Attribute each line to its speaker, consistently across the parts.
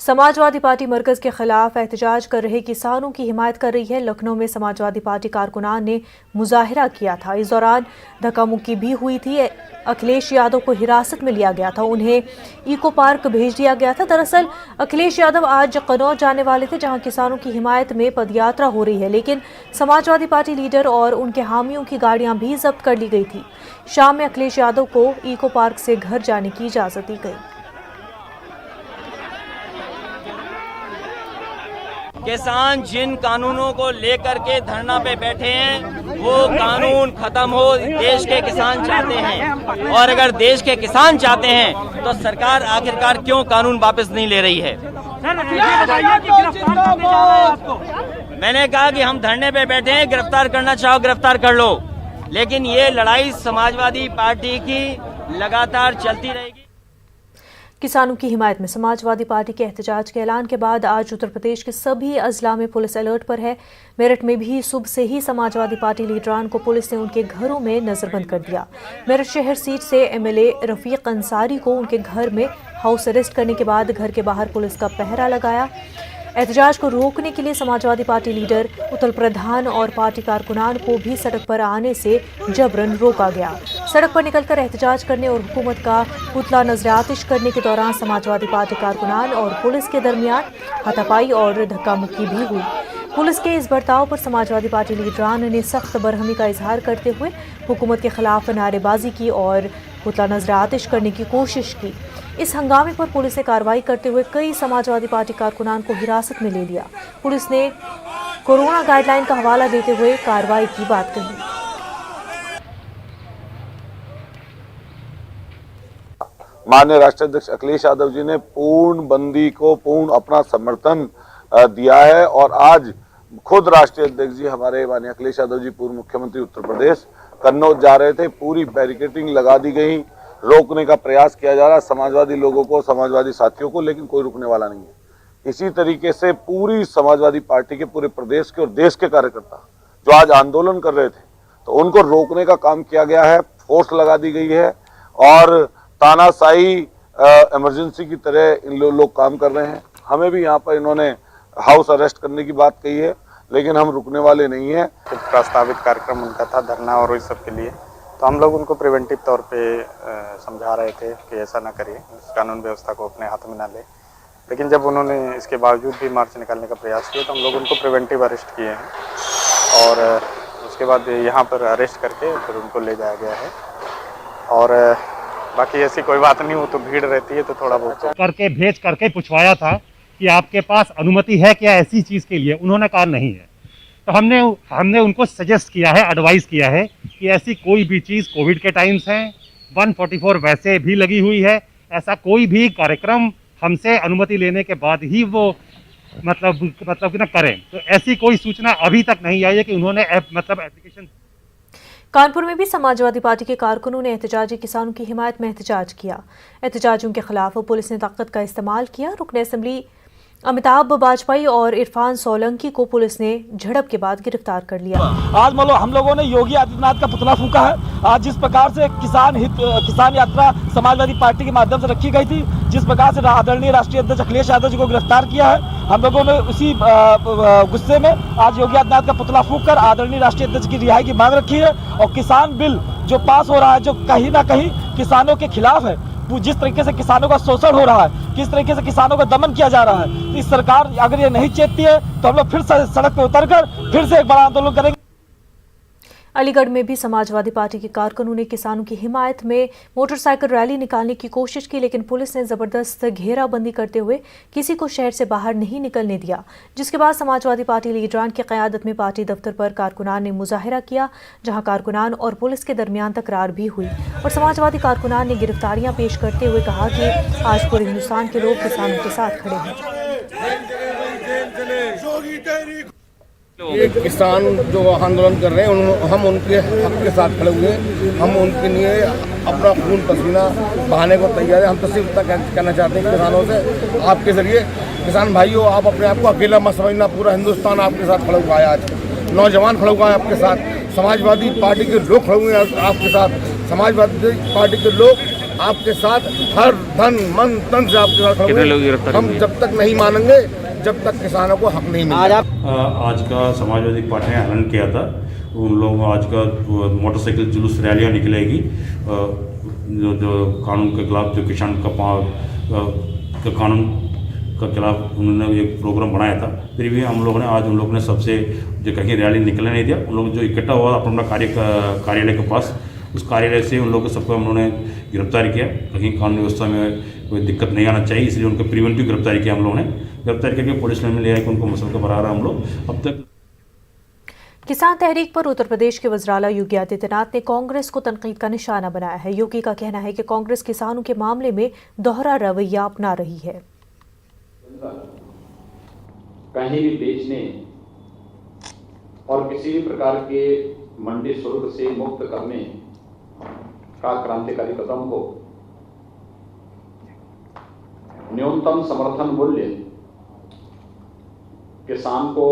Speaker 1: Samajwadi party मरकज के खिलाफ एहतजाज कर रहे किसानों की हिमायत कर रही है। लखनऊ में समाजवादी पार्टी कारकुनान ने मुजाहिरा किया था। इस दौरान धक्का मुक्की भी हुई थी। अखिलेश यादव को हिरासत में लिया गया था, उन्हें इको पार्क भेज दिया गया था। दरअसल अखिलेश यादव आज कन्नौज जाने वाले थे, जहां किसानों की हिमायत में पदयात्रा हो रही है, लेकिन समाजवादी पार्टी लीडर और उनके हामियों की गाड़ियां भी जब्त कर ली गई थी। शाम में अखिलेश यादव को इको पार्क से घर जाने की इजाजत दी गई।
Speaker 2: किसान जिन कानूनों को लेकर के धरना पे बैठे हैं वो कानून खत्म हो, देश के किसान चाहते हैं। और अगर देश के किसान चाहते हैं तो सरकार आखिरकार क्यों कानून वापस नहीं ले रही है? मैंने कहा कि हम धरने पे बैठे हैं, गिरफ्तार करना चाहो गिरफ्तार कर लो, लेकिन ये लड़ाई समाजवादी पार्टी की लगातार चलती रहेगी।
Speaker 1: किसानों की हिमायत में समाजवादी पार्टी के एहतजाज के ऐलान के बाद आज उत्तर प्रदेश के सभी अजला में पुलिस अलर्ट पर है। मेरठ में भी सुबह से ही समाजवादी पार्टी लीडरान को पुलिस ने उनके घरों में नजरबंद कर दिया। मेरठ शहर सीट से एमएलए रफीक अंसारी को उनके घर में हाउस अरेस्ट करने के बाद घर के बाहर पुलिस का पहरा लगाया। एहतजाज को रोकने के लिए समाजवादी पार्टी लीडर उत्तल प्रधान और पार्टी कारकुनान को भी सड़क पर आने से जबरन रोका गया। सड़क पर निकलकर एहतजाज करने और हुकूमत का पुतला नजर आतिश करने के दौरान समाजवादी पार्टी कारकुनान और पुलिस के दरमियान हाथापाई और धक्का मुक्की भी हुई। पुलिस के इस बर्ताव पर समाजवादी पार्टी लीडरान ने सख्त बरहमी का इजहार करते हुए हुकूमत के खिलाफ नारेबाजी की और पुतला नजर आतिश करने की कोशिश की। इस हंगामे पर पुलिस ने कार्रवाई करते हुए कई समाजवादी पार्टी कारकुनान को हिरासत में ले लिया। पुलिस ने कोरोना गाइडलाइन का हवाला देते हुए कार्रवाई की बात कही।
Speaker 3: माननीय राष्ट्रीय अध्यक्ष अखिलेश यादव जी ने पूर्ण बंदी को पूर्ण अपना समर्थन दिया है और आज खुद राष्ट्रीय अध्यक्ष जी हमारे माननीय अखिलेश यादव जी पूर्व मुख्यमंत्री उत्तर प्रदेश कन्नौज जा रहे थे। पूरी बैरिकेडिंग लगा दी गई, रोकने का प्रयास किया जा रहा है समाजवादी लोगों को, समाजवादी साथियों को, लेकिन कोई रुकने वाला नहीं है। इसी तरीके से पूरी समाजवादी पार्टी के पूरे प्रदेश के और देश के कार्यकर्ता जो आज आंदोलन कर रहे थे तो उनको रोकने का काम किया गया है, फोर्स लगा दी गई है और तानाशाही इमरजेंसी की तरह इन लोग काम कर रहे हैं। हमें भी यहाँ पर इन्होंने हाउस अरेस्ट करने की बात कही है, लेकिन हम रुकने वाले नहीं हैं।
Speaker 4: प्रस्तावित कार्यक्रम उनका था धरना और इस सब के लिए, तो हम लोग उनको प्रिवेंटिव तौर पे समझा रहे थे कि ऐसा ना करिए, कानून व्यवस्था को अपने हाथ में ना ले। लेकिन जब उन्होंने इसके बावजूद भी मार्च निकालने का प्रयास किया तो हम लोग उनको प्रिवेंटिव अरेस्ट किए हैं और उसके बाद यहाँ पर अरेस्ट करके फिर उनको ले जाया गया है। और बाकी ऐसी कोई बात नहीं हो तो भीड़ रहती है तो थोड़ा बहुत
Speaker 5: करके भेज करके पूछवाया था कि आपके पास अनुमति है क्या ऐसी चीज़ के लिए। उन्होंने कहा नहीं है। तो हमने उनको सजेस्ट किया है, एडवाइस किया है कि ऐसी कोई भी चीज़ कोविड के टाइम्स हैं, 144 वैसे भी लगी हुई है, ऐसा कोई भी कार्यक्रम हमसे अनुमति लेने के बाद ही वो मतलब कि ना करें। तो ऐसी कोई सूचना अभी तक नहीं आई है कि उन्होंने एप्लीकेशन।
Speaker 1: कानपुर में भी समाजवादी पार्टी के कारकुनों ने एहतजाजी किसानों की हिमायत में एहतजाज किया। एहतजाजियों के खिलाफ पुलिस ने ताकत का इस्तेमाल किया। रुकन असेंबली अमिताभ बाजपेयी और इरफान सोलंकी को पुलिस ने झड़प के बाद गिरफ्तार कर लिया।
Speaker 6: आज हम लोगों ने योगी आदित्यनाथ का पुतला फूंका है। आज जिस प्रकार से किसान यात्रा समाजवादी पार्टी के माध्यम से रखी गई थी, जिस प्रकार से आदरणीय राष्ट्रीय अध्यक्ष अखिलेश यादव जी को गिरफ्तार किया है, हम लोगों ने उसी गुस्से में आज योगी आदित्यनाथ का पुतला फूंक कर आदरणीय राष्ट्रीय अध्यक्ष की रिहाई की मांग रखी है। और किसान बिल जो पास हो रहा है, जो कहीं ना कहीं किसानों के खिलाफ है, जिस तरीके से किसानों का शोषण हो रहा है, किस तरीके से किसानों का दमन किया जा रहा है, इस सरकार अगर ये नहीं चेतती है तो हम लोग फिर सड़क पे उतरकर फिर से एक बड़ा आंदोलन करेंगे।
Speaker 1: अलीगढ़ में भी समाजवादी पार्टी के कारकुनों ने किसानों की हिमायत में मोटरसाइकिल रैली निकालने की कोशिश की, लेकिन पुलिस ने जबरदस्त घेराबंदी करते हुए किसी को शहर से बाहर नहीं निकलने दिया। जिसके बाद समाजवादी पार्टी लीडरान की क़यादत में पार्टी दफ्तर पर कारकुनान ने मुजाहिरा किया, जहां कारकुनान और पुलिस के दरमियान तकरार भी हुई और समाजवादी कारकुनान ने गिरफ्तारियां पेश करते हुए कहा कि आज पूरे हिंदुस्तान के लोग किसानों के साथ खड़े हैं।
Speaker 7: ये किसान जो आंदोलन कर रहे हैं हम उनके हक के साथ खड़े हुए, हम उनके लिए अपना खून पसीना बहाने को तैयार है। हम तो सिर्फ इतना कहना चाहते हैं किसानों से, आपके जरिए किसान भाइयों, आप अपने आप को अकेला मत समझना, पूरा हिंदुस्तान आपके साथ खड़ा हुआ है। आज नौजवान खड़ा हुआ है आपके साथ, समाजवादी पार्टी के लोग खड़े हुए हैं आपके साथ, समाजवादी पार्टी के लोग आपके साथ हर धन मन तन से आपके साथ खड़े हुए। हम जब तक नहीं मानेंगे जब तक किसानों को हक नहीं मिलेगा।
Speaker 8: आज का समाजवादी पार्टी ने ऐलान किया था, उन लोगों आज का मोटरसाइकिल जुलूस रैलियाँ निकलेगी जो कानून के खिलाफ, जो किसान का कानून के खिलाफ उन्होंने एक प्रोग्राम बनाया था। फिर भी हम लोगों ने आज उन लोगों ने सबसे जो कहीं रैली निकलने नहीं दिया। उन लोग जो इकट्ठा हुआ अपना कार्यालय के पास, उस कार्यालय से उन लोगों सबको उन्होंने गिरफ्तार किया। कहीं कानून व्यवस्था में कोई दिक्कत नहीं आना चाहिए, इसलिए उनको प्रिवेंटिव गिरफ्तारी किया। हम लोगों ने गिरफ्तार करके पुलिस में लिया कि उनको मसल का बरा रहा हम लोग अब तक।
Speaker 1: किसान तहरीक पर उत्तर प्रदेश के वज़ीर-ए-आला योगी आदित्यनाथ ने कांग्रेस को तनकीद का निशाना बनाया है। योगी का कहना है कि कांग्रेस किसानों के मामले में दोहरा रवैया अपना रही है।
Speaker 9: कहीं भी बेचने और किसी भी प्रकार के मंडी शुल्क से मुक्त करने का क्रांतिकारी कदम हो। न्यूनतम समर्थन मूल्य किसान को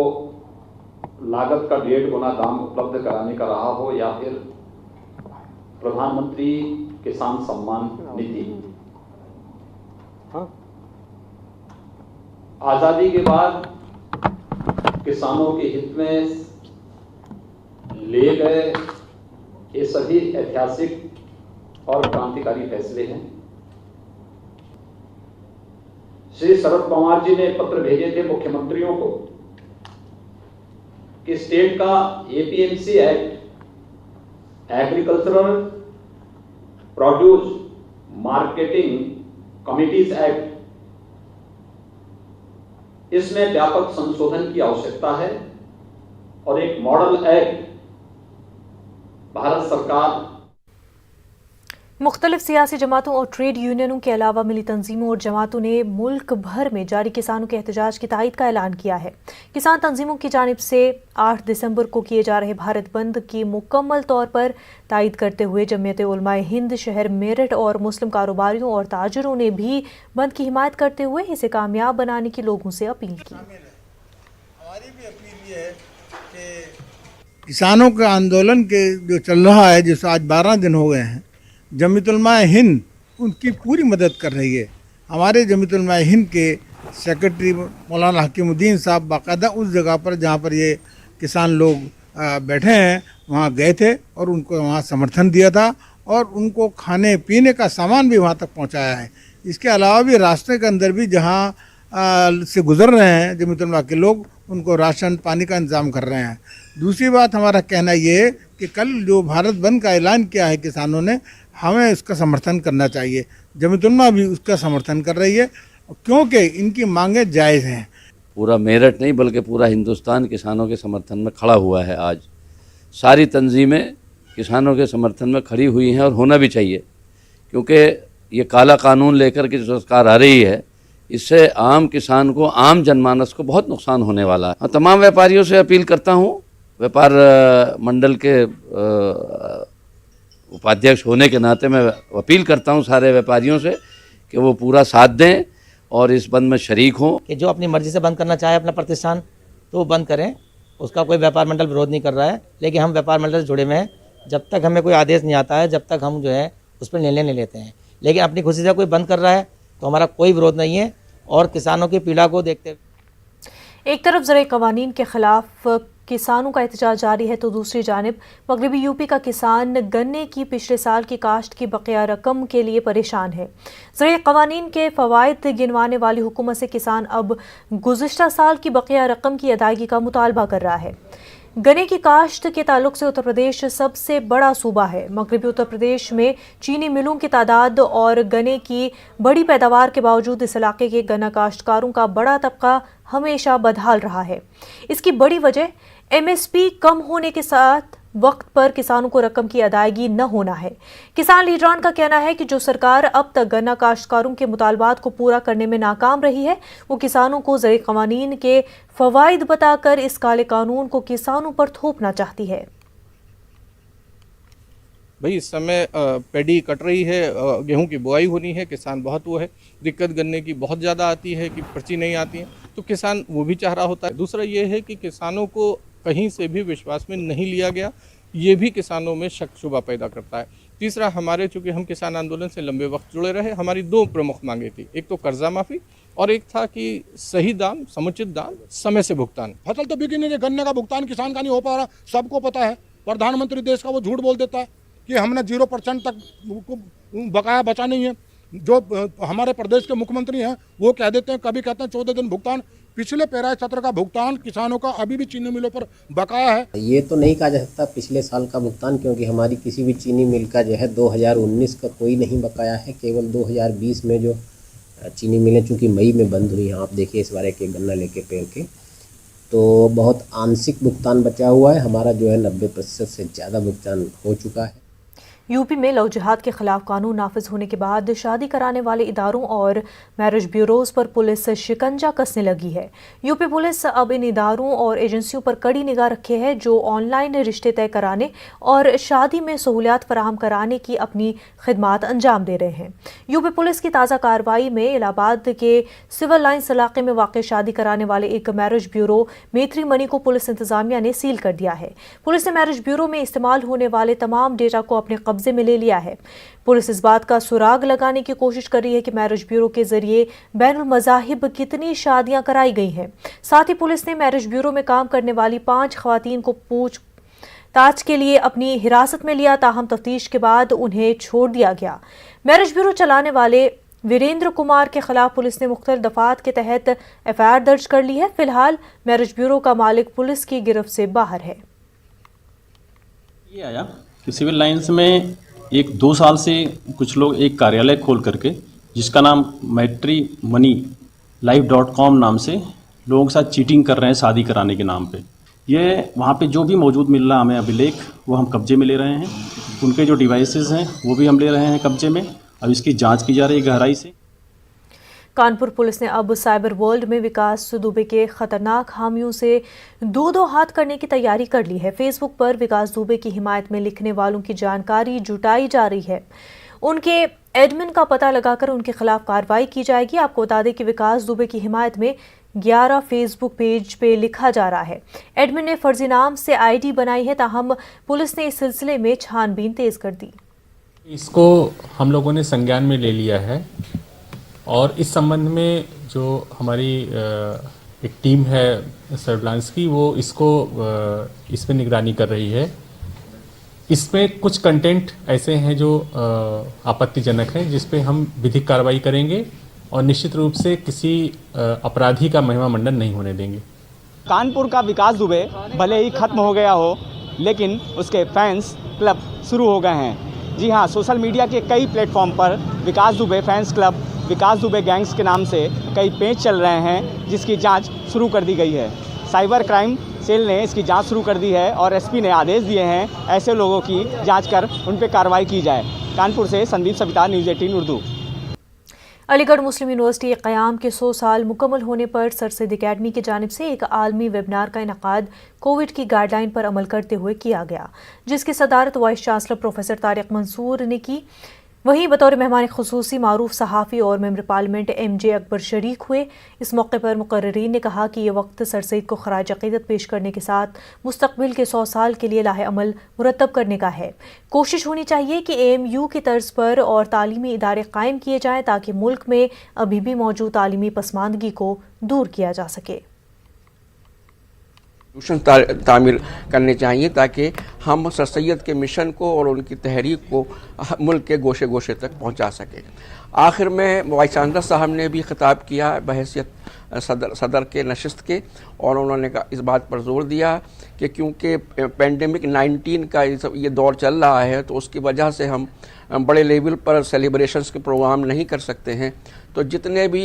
Speaker 9: लागत का 1.5 गुना दाम उपलब्ध कराने का रहा हो, या फिर प्रधानमंत्री किसान सम्मान निधि। आजादी के बाद किसानों के हित में लिए गए ये सभी ऐतिहासिक और क्रांतिकारी फैसले हैं। श्री शरद पवार जी ने पत्र भेजे थे मुख्यमंत्रियों को कि स्टेट का APMC act, agricultural produce marketing committees act, इसमें व्यापक संशोधन की आवश्यकता है और एक मॉडल एक्ट भारत सरकार
Speaker 1: मुख्तलिफ सियासी जमातों और ट्रेड यूनियनों के अलावा मिली तंजीमों और जमातों ने मुल्क भर में जारी किसानों के एहतजाज की तायद का ऐलान किया है। किसान तंजीमों की जानिब से 8 दिसंबर को किए जा रहे भारत बंद की मुकम्मल तौर पर तायद करते हुए जमीयत-ए-उलमा हिंद शहर मेरठ और मुस्लिम कारोबारियों और ताजरों ने भी बंद की हिमायत करते हुए इसे कामयाब बनाने की लोगों से अपील की।
Speaker 10: हमारी भी अपील ये है कि किसानों के आंदोलन के जो चल रहा है, जिस आज 12 दिन हो गए हैं, जमीयत-उलमा हिंद उनकी पूरी मदद कर रही है। हमारे जमीयत-उलमा हिंद के सेक्रेटरी मौलाना हकीमुद्दीन साहब बाकायदा उस जगह पर जहाँ पर ये किसान लोग बैठे हैं वहाँ गए थे और उनको वहाँ समर्थन दिया था और उनको खाने पीने का सामान भी वहाँ तक पहुँचाया है। इसके अलावा भी रास्ते के अंदर भी जहाँ से गुजर रहे हैं जमीयत-उलमा के लोग, उनको राशन पानी का इंतज़ाम कर रहे हैं। दूसरी बात हमारा कहना ये है कि कल जो भारत बंद का ऐलान किया है किसानों ने, हमें इसका समर्थन करना चाहिए। जमीयत-उलमा भी उसका समर्थन कर रही है क्योंकि इनकी मांगें जायज़ हैं।
Speaker 11: पूरा मेरठ नहीं बल्कि पूरा हिंदुस्तान किसानों के समर्थन में खड़ा हुआ है। आज सारी तंजीमें किसानों के समर्थन में खड़ी हुई हैं और होना भी चाहिए, क्योंकि ये काला कानून लेकर के जो सरकार आ रही है, इससे आम किसान को, आम जनमानस को बहुत नुकसान होने वाला है। तमाम व्यापारियों से अपील करता हूँ, व्यापार मंडल के उपाध्यक्ष होने के नाते मैं अपील करता हूँ सारे व्यापारियों से कि वो पूरा साथ दें और इस बंद में शरीक हों।
Speaker 12: कि जो अपनी मर्जी से बंद करना चाहे अपना प्रतिष्ठान तो वो बंद करें, उसका कोई व्यापार मंडल विरोध नहीं कर रहा है, लेकिन हम व्यापार मंडल से जुड़े हुए हैं। जब तक हमें कोई आदेश नहीं आता है, जब तक हम जो है उस पर निर्णय नहीं लेते हैं। लेकिन अपनी खुशी से कोई बंद कर रहा है तो हमारा कोई विरोध नहीं है। और किसानों की पीड़ा को देखते हुए
Speaker 1: एक तरफ ज़राई कवानीन के खिलाफ किसानों का एहतजाज जारी है तो दूसरी जानिब मगरबी यूपी का किसान गन्ने की पिछले साल की काश्त की बकाया रकम के लिए परेशान है। ज़राई कवानीन के फ़वाइद गिनवाने वाली हुकूमत से किसान अब गुज़िश्ता साल की बकाया रकम की अदायगी का मुतालबा कर रहा है। गन्ने की काश्त के ताल्लुक से उत्तर प्रदेश सबसे बड़ा सूबा है। मगरबी उत्तर प्रदेश में चीनी मिलों की तादाद और गन्ने की बड़ी पैदावार के बावजूद इस इलाके के गन्ना काश्तकारों का बड़ा तबका हमेशा बदहाल रहा है। इसकी बड़ी वजह एमएसपी कम होने के साथ वक्त पर किसानों को रकम की अदायगी न होना है। किसान लीडरान का कहना है कि जो सरकार अब तक गन्ना काश्तकारों के मुतालबात को पूरा करने में नाकाम रही है, वो किसानों को ज़राई क़वानीन के फ़वाइद बताकर इस काले कानून को किसानों पर थोपना चाहती है।
Speaker 13: भाई इस समय पैडी कट रही है, गेहूं की बुआई होनी है, किसान बहुत वो है, दिक्कत गन्ने की बहुत ज़्यादा आती है कि पर्ची नहीं आती है, तो किसान वो भी चाह रहा होता है। दूसरा ये है कि किसानों को कहीं से भी विश्वास में नहीं लिया गया, ये भी किसानों में शक शुबा पैदा करता है। तीसरा, हमारे चूँकि हम किसान आंदोलन से लंबे वक्त जुड़े रहे, हमारी 2 प्रमुख मांगें थी। एक तो कर्जा माफ़ी और एक था कि सही दाम, समुचित दाम, समय से भुगतान।
Speaker 7: फसल तो बिकी नहीं रही, गन्ने का भुगतान किसान का नहीं हो पा रहा, सबको पता है। प्रधानमंत्री देश का वो झूठ बोल देता है कि हमने 0% तक बकाया बचा नहीं है। जो हमारे प्रदेश के मुख्यमंत्री हैं वो कह देते हैं, कभी कहते हैं 14 दिन भुगतान। पिछले पेराई सत्र का भुगतान किसानों का अभी भी चीनी मिलों पर बकाया है।
Speaker 14: ये तो नहीं कहा जा सकता पिछले साल का भुगतान, क्योंकि हमारी किसी भी चीनी मिल का जो है 2019 का कोई नहीं बकाया है। केवल 2020 में जो चीनी मिलें चूँकि मई में बंद हुई हैं, आप देखिए इस बार एक गन्ना लेके पेड़ के, तो बहुत आंशिक भुगतान बचा हुआ है। हमारा जो है 90% से ज़्यादा भुगतान हो चुका है।
Speaker 1: यूपी में लव जिहाद के खिलाफ कानून नाफिज होने के बाद शादी कराने वाले इदारों और मैरिज ब्यूरोज पर पुलिस शिकंजा कसने लगी है। यूपी पुलिस अब इन इदारों और एजेंसियों पर कड़ी निगाह रखे है जो ऑनलाइन रिश्ते तय कराने और शादी में सहूलियात फराहम कराने की अपनी खिदमात अंजाम दे रहे हैं। यूपी पुलिस की ताज़ा कार्रवाई में इलाहाबाद के सिविल लाइन्स इलाके में वाक़ शादी कराने वाले एक मैरिज ब्यूरो मैत्री मनी को पुलिस इंतजामिया ने सील कर दिया है। पुलिस ने मैरिज ब्यूरो में इस्तेमाल होने वाले तमाम डेटा को अपने कब्जे में ले लिया है। पुलिस इस बात का सुराग लगाने की कोशिश कर रही है कि मैरिज ब्यूरो के जरिए बैनुल मज़ाहिब कितनी शादियां कराई गई हैं। साथ ही पुलिस ने मैरिज ब्यूरो में काम करने वाली 5 खवातीन को पूछताछ के लिए अपनी हिरासत में लिया, ताहम तफ्तीश के बाद उन्हें छोड़ दिया गया। मैरिज ब्यूरो चलाने वाले वीरेंद्र कुमार के खिलाफ पुलिस ने मुख्तलिफ दफात के तहत FIR दर्ज कर ली है। फिलहाल मैरिज ब्यूरो का मालिक पुलिस की गिरफ्त से बाहर है।
Speaker 15: ये आया कि सिविल लाइन्स में 2 साल से कुछ लोग एक कार्यालय खोल करके, जिसका नाम मैट्री मनी live.com नाम से लोगों के साथ चीटिंग कर रहे हैं शादी कराने के नाम पे। ये वहाँ पे जो भी मौजूद मिल रहा हमें अभिलेख वो हम कब्जे में ले रहे हैं। उनके जो डिवाइसेस हैं वो भी हम ले रहे हैं कब्जे में। अब इसकी जांच की जा रही है गहराई से।
Speaker 1: कानपुर पुलिस ने अब साइबर वर्ल्ड में विकास दुबे के खतरनाक हामियों से दो हाथ करने की तैयारी कर ली है। फेसबुक पर विकास दुबे की हिमायत में लिखने वालों की जानकारी जुटाई जा रही है। उनके एडमिन का पता लगाकर उनके खिलाफ कार्रवाई की जाएगी। आपको बता दें कि विकास दुबे की हिमायत में 11 फेसबुक पेज पे लिखा जा रहा है। एडमिन ने फर्जी नाम से ID बनाई है, ताहम पुलिस ने इस सिलसिले में छानबीन तेज कर दी।
Speaker 16: इसको हम लोगों ने संज्ञान में ले लिया है और इस संबंध में जो हमारी एक टीम है सर्विलांस की, वो इस पे निगरानी कर रही है। इसमें कुछ कंटेंट ऐसे हैं जो आपत्तिजनक हैं, जिस पे हम विधिक कार्रवाई करेंगे और निश्चित रूप से किसी अपराधी का महिमा मंडन नहीं होने देंगे।
Speaker 17: कानपुर का विकास दुबे भले ही खत्म हो गया हो, लेकिन उसके फैंस क्लब शुरू हो गए हैं। जी हाँ, सोशल मीडिया के कई प्लेटफॉर्म पर विकास दुबे फैंस क्लब, विकास दुबे गैंग्स के नाम से कई पेज चल रहे हैं, जिसकी जांच शुरू कर दी गई है। साइबर क्राइम सेल ने इसकी जांच शुरू कर दी है और SP ने आदेश दिए हैं ऐसे लोगों की जांच कर उन पर कार्रवाई की जाए। कानपुर से संदीप सविता, न्यूज़ 18 उर्दू।
Speaker 1: अलीगढ़ मुस्लिम यूनिवर्सिटी के क़याम के 100 साल मुकम्मल होने पर सर सैयद अकेडमी की जानिब से एक आलमी वेबिनार का इनकाद कोविड की गाइडलाइन पर अमल करते हुए किया गया, जिसकी सदारत vice chancellor professor Tariq Mansoor ने की। वहीं बतौर मेहमान खुसूसी मारूफ सहाफ़ी और मेंबर पार्लियामेंट MJ अकबर शरीक हुए। इस मौके पर मुकर्रिरीन ने कहा कि ये वक्त सर सैयद को खराज अक़ीदत पेश करने के साथ मुस्तक़बिल के 100 साल के लिए लाहे अमल मुरतब करने का है। कोशिश होनी चाहिए कि AMU की तर्ज पर और तालीमी इदारे कायम किए जाएँ ताकि मुल्क में अभी भी मौजूद तालीमी पसमानदगी को दूर किया जा सके।
Speaker 18: तामीर करने चाहिए ताकि हम सर सैयद के मिशन को और उनकी तहरीक को मुल्क के गोशे गोशे तक पहुंचा सकें। आखिर में वाइस चांसलर साहब ने भी खिताब किया बहैसियत सदर के नशिस्त के, और उन्होंने इस बात पर जोर दिया कि क्योंकि पेंडेमिक 19 का ये दौर चल रहा है, तो उसकी वजह से हम बड़े लेवल पर सेलिब्रेशंस के प्रोग्राम नहीं कर सकते हैं। तो जितने भी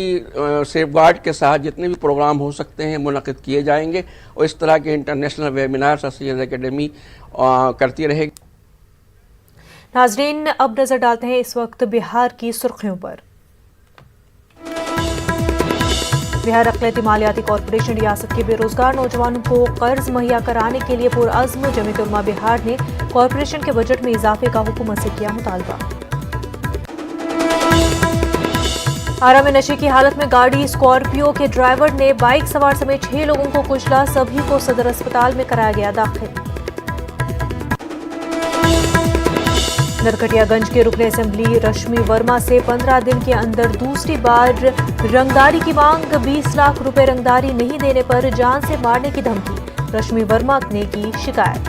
Speaker 18: सेफगार्ड के साथ जितने भी प्रोग्राम हो सकते हैं मुनक़िद किए जाएंगे और इस तरह के international webinar sir Syed academy करती रहेगी।
Speaker 1: नाज़रीन, अब नजर डालते हैं इस वक्त बिहार की सुर्खियों पर। बिहार अक़लियती मालियाती कॉरपोरेशन रियासत के बेरोजगार नौजवानों को कर्ज मुहैया कराने के लिए पुरअज़्म जमीयत उलमा बिहार ने कॉरपोरेशन के बजट में इजाफे का हुकूमत से किया मुतालबा। आरा में नशे की हालत में गाड़ी स्कॉर्पियो के ड्राइवर ने बाइक सवार समेत 6 लोगों को कुचला, सभी को सदर अस्पताल में कराया गया दाखिल। नरकटियागंज के रुकने असेंबली रश्मि वर्मा से 15 दिन के अंदर दूसरी बार रंगदारी की मांग। 20 लाख रुपए रंगदारी नहीं देने पर जान से मारने की धमकी। रश्मि वर्मा ने की शिकायत।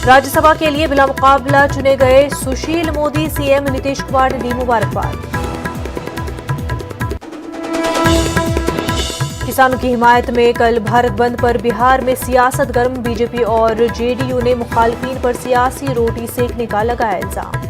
Speaker 1: राज्यसभा के लिए बिला मुकाबला चुने गए सुशील मोदी सीएम नीतीश कुमार ने दी मुबारकबाद। किसानों की हिमायत में कल भारत बंद पर बिहार में सियासत गर्म। बीजेपी और जेडीयू ने मुखालिफिन पर सियासी रोटी सेकने का लगाया इल्जाम।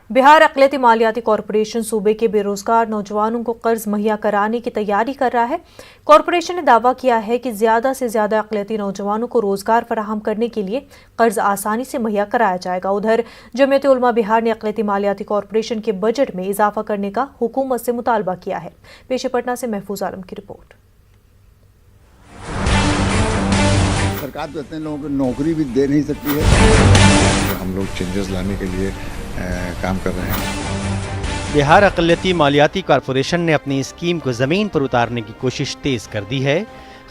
Speaker 1: बिहार अक़लियती मालियाती कॉरपोरेशन सूबे के बेरोजगार नौजवानों को कर्ज मुहैया कराने की तैयारी कर रहा है। कॉरपोरेशन ने दावा किया है कि ज्यादा से ज्यादा अक़लियती नौजवानों को रोजगार फराहम करने के लिए कर्ज आसानी से मुहैया कराया जाएगा। उधर जमीयत उलमा बिहार ने अक़लियती मालियाती कॉरपोरेशन के बजट में इजाफा करने का हुकूमत से मुतालबा किया है। पेश पटना से महफूज आलम की रिपोर्ट।
Speaker 19: सरकार तो इतने लोगों को नौकरी भी दे नहीं सकती है। हम लोग चेंजेस लाने के लिए काम कर रहे हैं।
Speaker 20: बिहार अक़लियती मालियाती कॉरपोरेशन ने अपनी स्कीम को ज़मीन पर उतारने की कोशिश तेज कर दी है।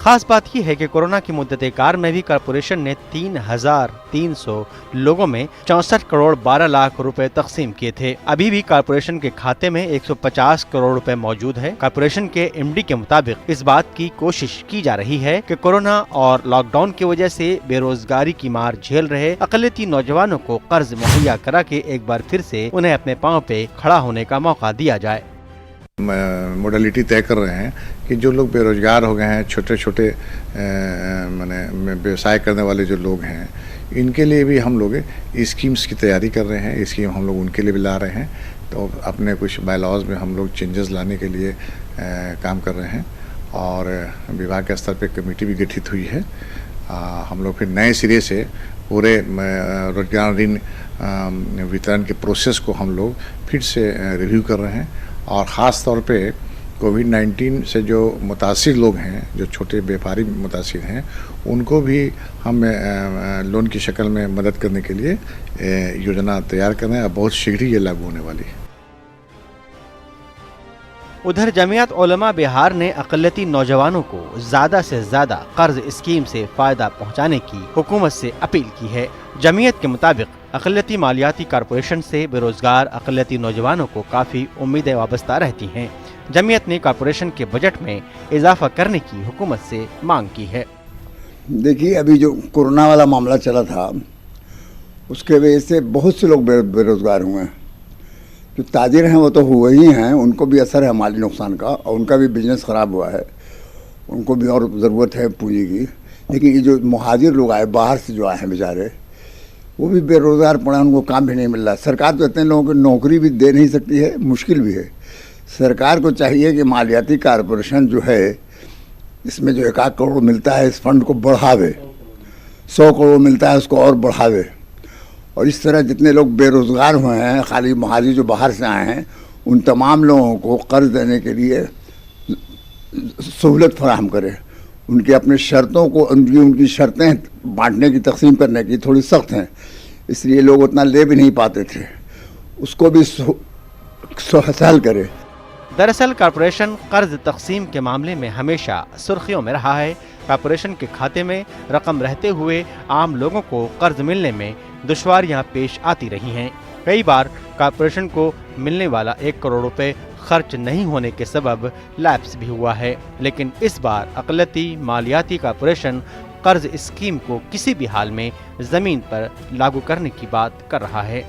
Speaker 20: खास बात यह है कि कोरोना की मुद्दत कार में भी कॉरपोरेशन ने 3,300 लोगों में 64 करोड़ 12 लाख रुपए तकसीम किए थे। अभी भी कॉरपोरेशन के खाते में 150 करोड़ रुपए मौजूद है। कॉरपोरेशन के एमडी के मुताबिक इस बात की कोशिश की जा रही है कि कोरोना और लॉकडाउन की वजह से बेरोजगारी की मार झेल रहे अक़लियती नौजवानों को कर्ज मुहैया करा के एक बार फिर से उन्हें अपने पाँव पे खड़ा होने का मौका दिया जाए।
Speaker 19: मोडालिटी तय कर रहे हैं कि जो लोग बेरोजगार हो गए हैं, छोटे छोटे माने व्यवसाय करने वाले जो लोग हैं, इनके लिए भी हम लोग स्कीम्स की तैयारी कर रहे हैं। स्कीम हम लोग उनके लिए भी ला रहे हैं। तो अपने कुछ बायलॉज में हम लोग चेंजेस लाने के लिए काम कर रहे हैं और विभाग के स्तर पे कमेटी भी गठित हुई है। हम लोग फिर नए सिरे से पूरे रोजगार ऋण वितरण के प्रोसेस को हम लोग फिर से रिव्यू कर रहे हैं और ख़ास तौर पे कोविड-19 से जो मुतासिर लोग हैं, जो छोटे व्यापारी मुतासिर हैं, उनको भी हम लोन की शक्ल में मदद करने के लिए योजना तैयार कर रहे हैं और बहुत शीघ्र ये लागू होने वाली है।
Speaker 20: उधर जमीयत उलमा बिहार ने अक़लियती नौजवानों को ज़्यादा से ज़्यादा कर्ज स्कीम से फ़ायदा पहुँचाने की हुकूमत से अपील की है। जमीयत के मुताबिक अक़लियती मालियाती कॉरपोरेशन से बेरोजगार अक़लियती नौजवानों को काफ़ी उम्मीदें वाबस्ता रहती हैं। जमीयत ने कॉरपोरेशन के बजट में इजाफा करने की हुकूमत से मांग की है।
Speaker 19: देखिए, अभी जो कोरोना वाला मामला चला था, उसके वजह से बहुत से लोग बेरोजगार हुए हैं। जो ताजिर हैं वो तो हुए ही हैं, उनको भी असर है माली नुकसान का और उनका भी बिजनेस ख़राब हुआ है, उनको भी और ज़रूरत है पूंजी की। लेकिन ये जो मुहाजिर लोग आए, बाहर से जो आए हैं बेचारे, वो भी बेरोज़गार पड़े, उनको काम भी नहीं मिल रहा। सरकार तो इतने लोगों को नौकरी भी दे नहीं सकती है, मुश्किल भी है। सरकार को चाहिए कि मालियाती कॉरपोरेशन जो है, इसमें जो 1 करोड़ मिलता है, इस फंड को बढ़ावे। 100 करोड़ मिलता है, उसको और बढ़ावे। और इस तरह जितने लोग बेरोज़गार हुए हैं, खाली मुहाजिर जो बाहर से आए हैं, उन तमाम लोगों को कर्ज देने के लिए सहूलत फराहम करे। उनके अपने शर्तों को, उनकी शर्तें बांटने की, तकसीम करने की थोड़ी सख्त हैं, इसलिए लोग उतना ले भी नहीं पाते थे। उसको भी सहल करे।
Speaker 20: दरअसल कॉरपोरेशन कर्ज तकसीम के मामले में हमेशा सुर्खियों में रहा है। कॉरपोरेशन के खाते में रकम रहते हुए आम लोगों को कर्ज मिलने में दुश्वारियां पेश आती रही हैं। कई बार कॉरपोरेशन को मिलने वाला 1 करोड़ रुपए खर्च नहीं होने के सबब लैप्स भी हुआ है। लेकिन इस बार अक़लियती मालियाती कॉरपोरेशन कर्ज स्कीम को किसी भी हाल में ज़मीन पर लागू करने की बात कर रहा है।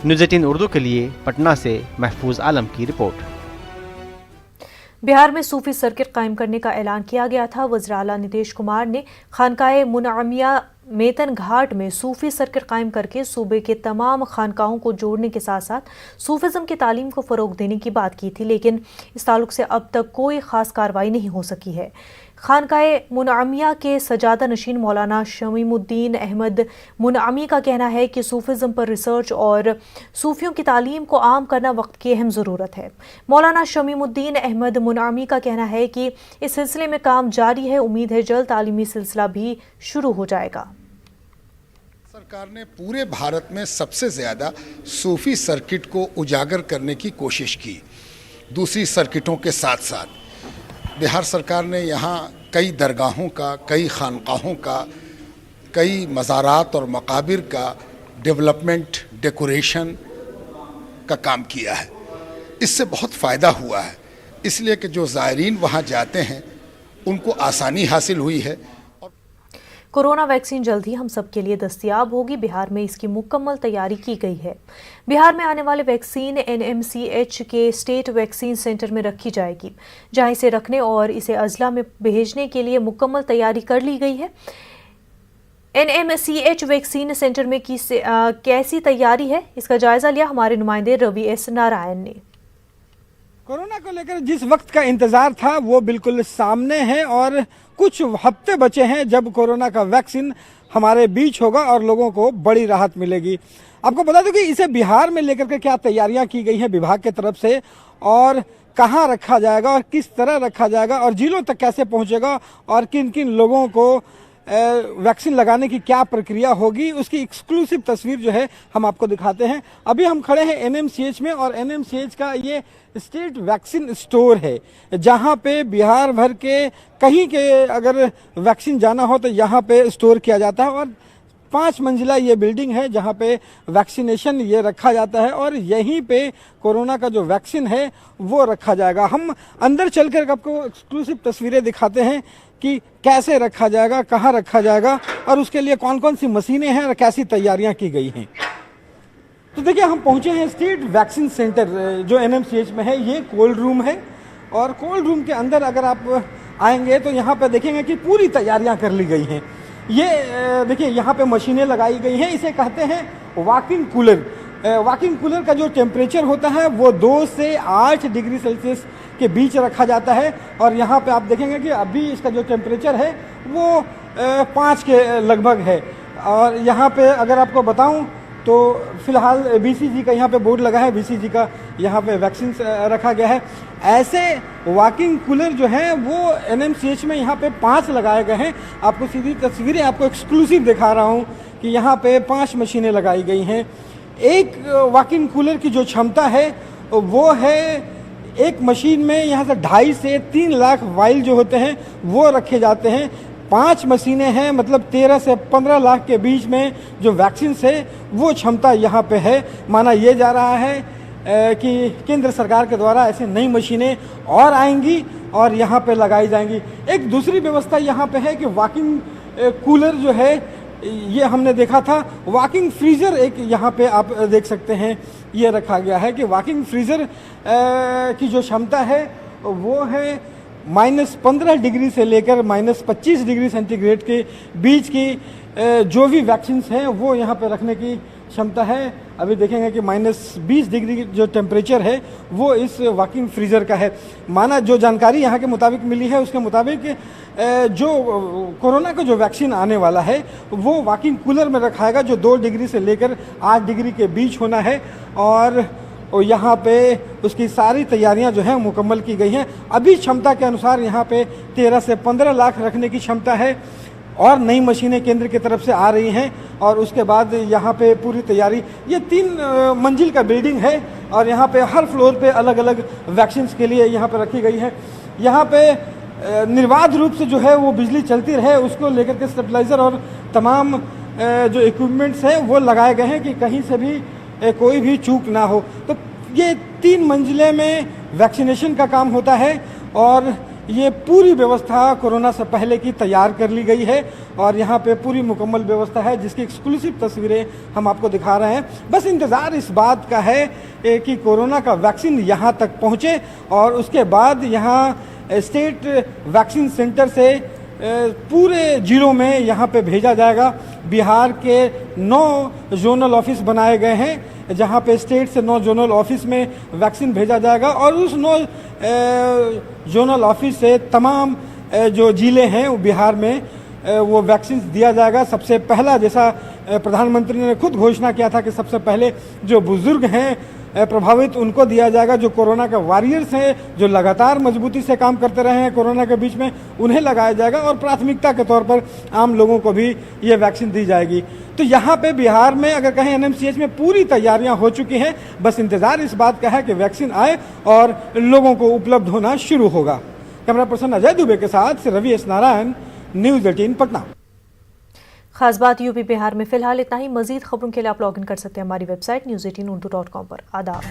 Speaker 20: न्यूज़ 18 उर्दू के लिए पटना से महफूज आलम की रिपोर्ट।
Speaker 1: बिहार में सूफी सर्किट कायम करने का ऐलान किया गया था। वज़ीर आला नीतीश कुमार ने खानकाए मुनअमिया मेतन घाट में सूफी सर्किट कायम करके सूबे के तमाम खानकाहों को जोड़ने के साथ साथ सूफिज़म की तालीम को फ़रोग देने की बात की थी, लेकिन इस ताल्लुक से अब तक कोई ख़ास कार्रवाई नहीं हो सकी है। खानकाए मुनअमिया के सजादा नशीन मौलाना शमीमुद्दीन अहमद मुनअमी का कहना है कि सूफिज़म पर रिसर्च और सूफियों की तालीम को आम करना वक्त की अहम ज़रूरत है। मौलाना शमीमुद्दीन अहमद मुनअमी का कहना है कि इस सिलसिले में काम जारी है। उम्मीद है जल्द तालीमी सिलसिला भी शुरू हो जाएगा।
Speaker 21: सरकार ने पूरे भारत में सबसे ज़्यादा सूफी सर्किट को उजागर करने की कोशिश की दूसरी सर्किटों के साथ साथ बिहार सरकार ने यहाँ कई दरगाहों का, कई खानकाहों का, कई मज़ारात और मकाबिर का डेवलपमेंट, डेकोरेशन का काम किया है। इससे बहुत फ़ायदा हुआ है, इसलिए कि जो ज़ायरीन वहाँ जाते हैं उनको आसानी हासिल हुई है।
Speaker 1: कोरोना वैक्सीन जल्द ही हम सब के लिए दस्तयाब होगी। बिहार में इसकी मुकम्मल तैयारी की गई है। बिहार में आने वाले वैक्सीन NMCH के स्टेट वैक्सीन सेंटर में रखी जाएगी, जहां इसे रखने और इसे अजला में भेजने के लिए मुकम्मल तैयारी कर ली गई है। NMCH वैक्सीन सेंटर में कैसी तैयारी है, इसका जायजा लिया हमारे नुमाइंदे रवि S नारायण ने।
Speaker 10: कोरोना को लेकर जिस वक्त का इंतजार था वो बिल्कुल सामने है और कुछ हफ्ते बचे हैं जब कोरोना का वैक्सीन हमारे बीच होगा और लोगों को बड़ी राहत मिलेगी। आपको बता दूं कि इसे बिहार में लेकर के क्या तैयारियां की गई हैं विभाग की तरफ से, और कहां रखा जाएगा और किस तरह रखा जाएगा और जिलों तक कैसे पहुंचेगा और किन किन लोगों को वैक्सीन लगाने की क्या प्रक्रिया होगी, उसकी एक्सक्लूसिव तस्वीर जो है हम आपको दिखाते हैं। अभी हम खड़े हैं NMCH में और NMCH का ये स्टेट वैक्सीन स्टोर है, जहां पे बिहार भर के कहीं के अगर वैक्सीन जाना हो तो यहाँ पे स्टोर किया जाता है। और 5 मंजिला ये बिल्डिंग है जहाँ पे वैक्सीनेशन ये रखा जाता है और यहीं पे कोरोना का जो वैक्सीन है वो रखा जाएगा। हम अंदर चलकर आपको एक्सक्लूसिव तस्वीरें दिखाते हैं कि कैसे रखा जाएगा, कहाँ रखा जाएगा और उसके लिए कौन कौन सी मशीनें हैं और कैसी तैयारियां की गई हैं। तो देखिए, हम पहुंचे हैं स्टेट वैक्सीन सेंटर जो NMCH में है। ये कोल्ड रूम है और कोल्ड रूम के अंदर अगर आप आएंगे तो यहाँ पे देखेंगे कि पूरी तैयारियां कर ली गई हैं। ये देखिए, यहाँ पे मशीनें लगाई गई हैं, इसे कहते हैं वॉकिंग कूलर। वॉकिंग कूलर का जो टेम्परेचर होता है वो 2 से 8 डिग्री सेल्सियस के बीच रखा जाता है और यहाँ पे आप देखेंगे कि अभी इसका जो टेम्परेचर है वो 5 के लगभग है। और यहाँ पे अगर आपको बताऊं तो फिलहाल BCG का यहाँ पे बोर्ड लगा है, BCG का यहाँ पे वैक्सीन रखा गया है। ऐसे वॉकिंग कूलर जो हैं वो NMCH में यहाँ पे 5 लगाए गए हैं। आपको सीधी तस्वीरें आपको एक्सक्लूसिव दिखा रहा हूँ कि यहाँ पे 5 मशीनें लगाई गई हैं। एक वॉकिंग कूलर की जो क्षमता है वो है, एक मशीन में यहाँ से 2.5 से 3 लाख वाइल जो होते हैं वो रखे जाते हैं। 5 मशीनें हैं, मतलब 13 से 15 लाख के बीच में जो वैक्सीन है वो क्षमता यहाँ पे है। माना ये जा रहा है कि केंद्र सरकार के द्वारा ऐसे नई मशीनें और आएंगी और यहाँ पे लगाई जाएंगी। एक दूसरी व्यवस्था यहाँ पे है कि वॉकिंग कूलर जो है ये हमने देखा था, वॉकिंग फ्रीज़र एक यहाँ पे आप देख सकते हैं ये रखा गया है कि वॉकिंग फ्रीज़र की जो क्षमता है वो है -15 डिग्री से लेकर -25 डिग्री सेंटीग्रेड के बीच की जो भी वैक्सीन्स हैं वो यहाँ पे रखने की क्षमता है। अभी देखेंगे कि -20 डिग्री जो टेम्परेचर है वो इस वॉकिंग फ्रीज़र का है। माना जो जानकारी यहाँ के मुताबिक मिली है उसके मुताबिक जो कोरोना का जो वैक्सीन आने वाला है वो वॉकिंग कूलर में रखाएगा जो 2 डिग्री से लेकर 8 डिग्री के बीच होना है और यहाँ पे उसकी सारी तैयारियां जो है मुकम्मल की गई हैं। अभी क्षमता के अनुसार यहाँ पे 13 से 15 लाख रखने की क्षमता है और नई मशीनें केंद्र की तरफ से आ रही हैं और उसके बाद यहाँ पे पूरी तैयारी। ये 3 मंजिल का बिल्डिंग है और यहाँ पे हर फ्लोर पे अलग अलग वैक्सीन के लिए यहाँ पे रखी गई है। यहाँ पे निर्बाध रूप से जो है वो बिजली चलती रहे उसको लेकर के स्टेबलाइज़र और तमाम जो इक्विपमेंट्स हैं वो लगाए गए हैं कि कहीं से भी कोई भी चूक ना हो। तो ये 3 मंजिले में वैक्सीनेशन का काम होता है और ये पूरी व्यवस्था कोरोना से पहले की तैयार कर ली गई है और यहाँ पे पूरी मुकम्मल व्यवस्था है जिसकी एक्सक्लूसिव तस्वीरें हम आपको दिखा रहे हैं। बस इंतज़ार इस बात का है कि कोरोना का वैक्सीन यहाँ तक पहुँचे और उसके बाद यहाँ स्टेट वैक्सीन सेंटर से पूरे जिलों में यहाँ पे भेजा जाएगा। बिहार के 9 जोनल ऑफिस बनाए गए हैं जहाँ पे स्टेट से 9 जोनल ऑफिस में वैक्सीन भेजा जाएगा और उस 9 जोनल ऑफिस से तमाम जो ज़िले हैं वो बिहार में वो वैक्सीन दिया जाएगा। सबसे पहला, जैसा प्रधानमंत्री ने खुद घोषणा किया था कि सबसे पहले जो बुजुर्ग हैं प्रभावित उनको दिया जाएगा, जो कोरोना के वॉरियर्स हैं जो लगातार मजबूती से काम करते रहे हैं कोरोना के बीच में उन्हें लगाया जाएगा और प्राथमिकता के तौर पर आम लोगों को भी ये वैक्सीन दी जाएगी। तो यहाँ पे बिहार में अगर कहें एनएमसीएच में पूरी तैयारियां हो चुकी हैं, बस इंतजार इस बात का है कि वैक्सीन आए और लोगों को उपलब्ध होना शुरू होगा। कैमरा पर्सन अजय दुबे के साथ से रवि एस नारायण, न्यूज़ 18 पटना।
Speaker 1: खास बात यूपी बिहार में फिलहाल इतना ही। मजीद खबरों के लिए आप लॉगिन कर सकते हैं हमारी वेबसाइट news18urdu.com पर। आदाब।